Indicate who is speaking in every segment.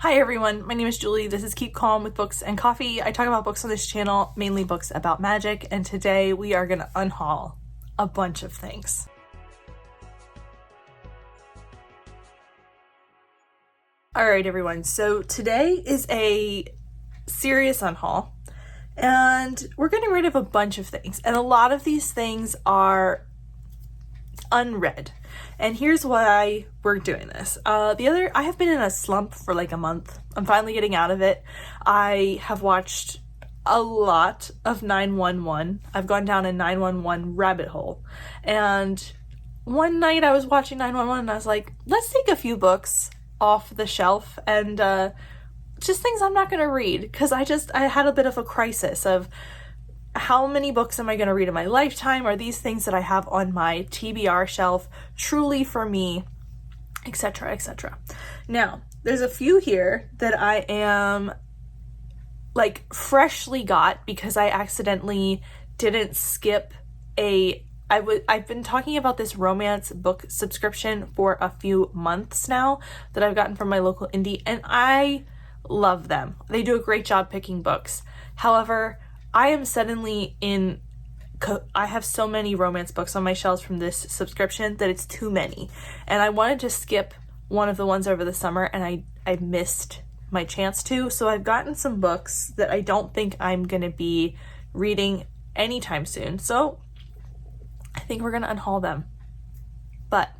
Speaker 1: Hi everyone, my name is Julie. This is Keep Calm with Books and Coffee. I talk about books on this channel, mainly books about magic, and today we are going to unhaul a bunch of things. Alright everyone, so today is a serious unhaul, and we're getting rid of a bunch of things, and a lot of these things are unread. And here's why we're doing this. I have been in a slump for like a month. I'm finally getting out of it. I have watched a lot of 911. I've gone down a 911 rabbit hole. And one night I was watching 911 and I was like, let's take a few books off the shelf and just things I'm not going to read, because I had a bit of a crisis of how many books am I going to read in my lifetime? Are these things that I have on my TBR shelf truly for me, etc., etc. Now, there's a few here that I am like freshly got because I accidentally didn't skip I've been talking about this romance book subscription for a few months now that I've gotten from my local indie, and I love them. They do a great job picking books. However, I am suddenly I have so many romance books on my shelves from this subscription that it's too many. And I wanted to skip one of the ones over the summer, and I missed my chance to. So I've gotten some books that I don't think I'm going to be reading anytime soon. So I think we're going to unhaul them. But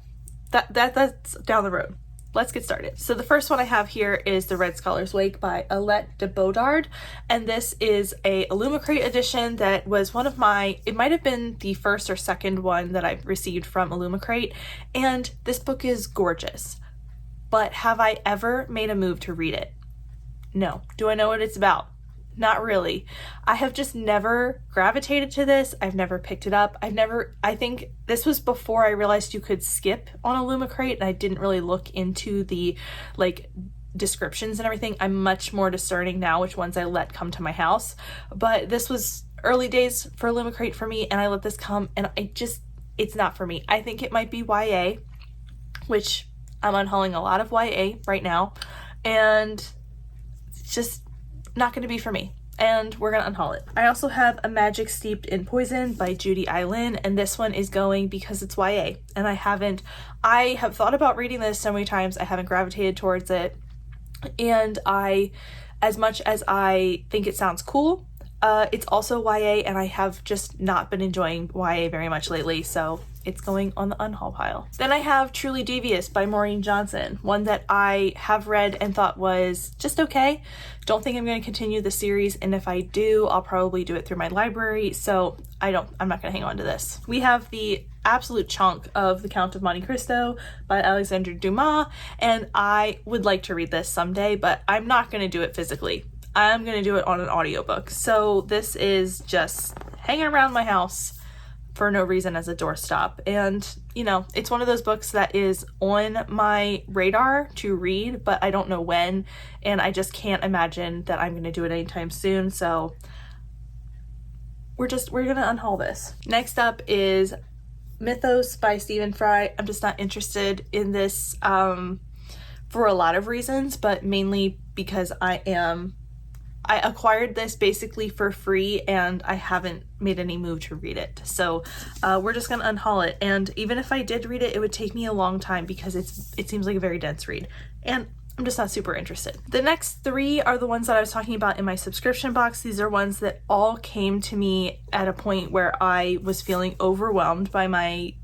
Speaker 1: that's down the road. Let's get started. So the first one I have here is The Red Scholar's Wake by Alette de Bodard, and this is a Illumicrate edition that was one of it might have been the first or second one that I've received from Illumicrate, and this book is gorgeous. But have I ever made a move to read it? No. Do I know what it's about? Not really. I have just never gravitated to this. I've never picked it up. I think this was before I realized you could skip on Illumicrate, and I didn't really look into the descriptions and everything. I'm much more discerning now which ones I let come to my house. But this was early days for Illumicrate for me, and I let this come, and it's not for me. I think it might be YA, which I'm unhauling a lot of YA right now, and it's just not going to be for me, and we're going to unhaul it. I also have A Magic Steeped in Poison by Judy Eileen, and this one is going because it's YA, and I have thought about reading this so many times. I haven't gravitated towards it, and as much as I think it sounds cool, it's also YA, and I have just not been enjoying YA very much lately, so it's going on the unhaul pile. Then I have Truly Devious by Maureen Johnson, one that I have read and thought was just okay. Don't think I'm going to continue the series, and if I do, I'll probably do it through my library, so I'm not going to hang on to this. We have the absolute chunk of The Count of Monte Cristo by Alexandre Dumas, and I would like to read this someday, but I'm not going to do it physically. I'm going to do it on an audiobook. So this is just hanging around my house for no reason as a doorstop. And, it's one of those books that is on my radar to read, but I don't know when, and I just can't imagine that I'm going to do it anytime soon. So we're going to unhaul this. Next up is Mythos by Stephen Fry. I'm just not interested in this for a lot of reasons, but mainly because I acquired this basically for free, and I haven't made any move to read it. So we're just going to unhaul it. And even if I did read it, it would take me a long time because it seems like a very dense read. And I'm just not super interested. The next three are the ones that I was talking about in my subscription box. These are ones that all came to me at a point where I was feeling overwhelmed by my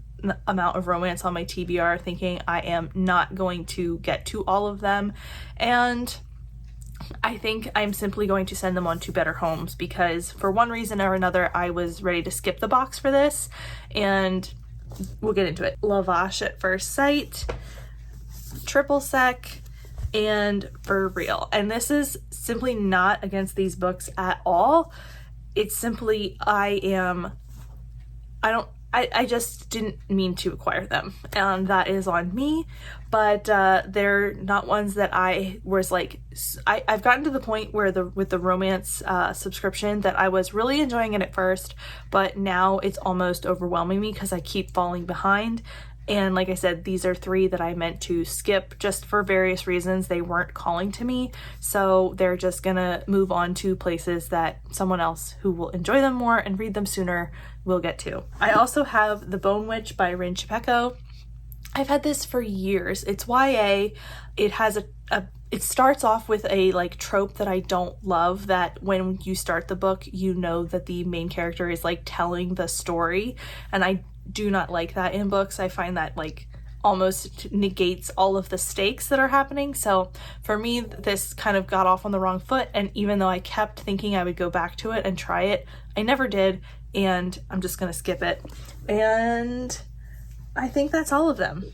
Speaker 1: amount of romance on my TBR, thinking I am not going to get to all of them. And I think I'm simply going to send them on to better homes, because for one reason or another I was ready to skip the box for this, and we'll get into it. La Vache at First Sight, Triple Sec, and For Real. And this is simply not against these books at all. It's simply I just didn't mean to acquire them, and that is on me. But they're not ones that I was like, I've gotten to the point where with the romance subscription that I was really enjoying it at first, but now it's almost overwhelming me because I keep falling behind. And like I said, these are 3 that I meant to skip just for various reasons. They weren't calling to me, so they're just gonna move on to places that someone else who will enjoy them more and read them sooner will get to. I also have The Bone Witch by Rin Chipeko. I've had this for years. It's YA. It has it starts off with a like trope that I don't love, that when you start the book, you know that the main character is like telling the story, and I do not like that in books. I find that like almost negates all of the stakes that are happening. So for me, this kind of got off on the wrong foot, and even though I kept thinking I would go back to it and try it, I never did, and I'm just gonna skip it. And I think that's all of them.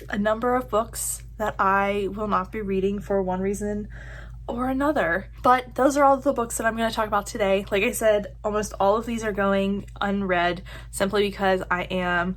Speaker 1: A number of books that I will not be reading for one reason or another. But those are all the books that I'm going to talk about today. Like I said, almost all of these are going unread simply because I am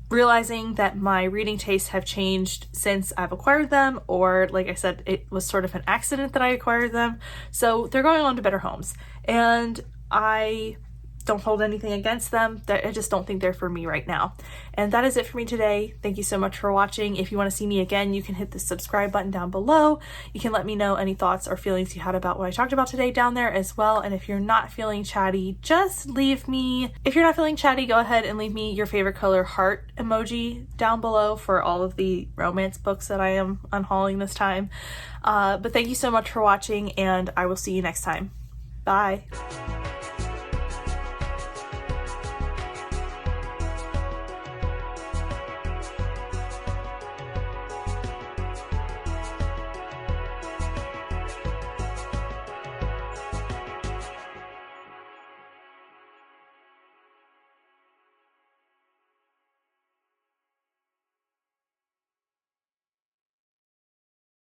Speaker 1: realizing that my reading tastes have changed since I've acquired them, or like I said, it was sort of an accident that I acquired them. So they're going on to better homes. And I don't hold anything against them. I just don't think they're for me right now. And that is it for me today. Thank you so much for watching. If you want to see me again, you can hit the subscribe button down below. You can let me know any thoughts or feelings you had about what I talked about today down there as well. And if you're not feeling chatty, just leave me. If you're not feeling chatty, go ahead and leave me your favorite color heart emoji down below for all of the romance books that I am unhauling this time. But thank you so much for watching, and I will see you next time. Bye.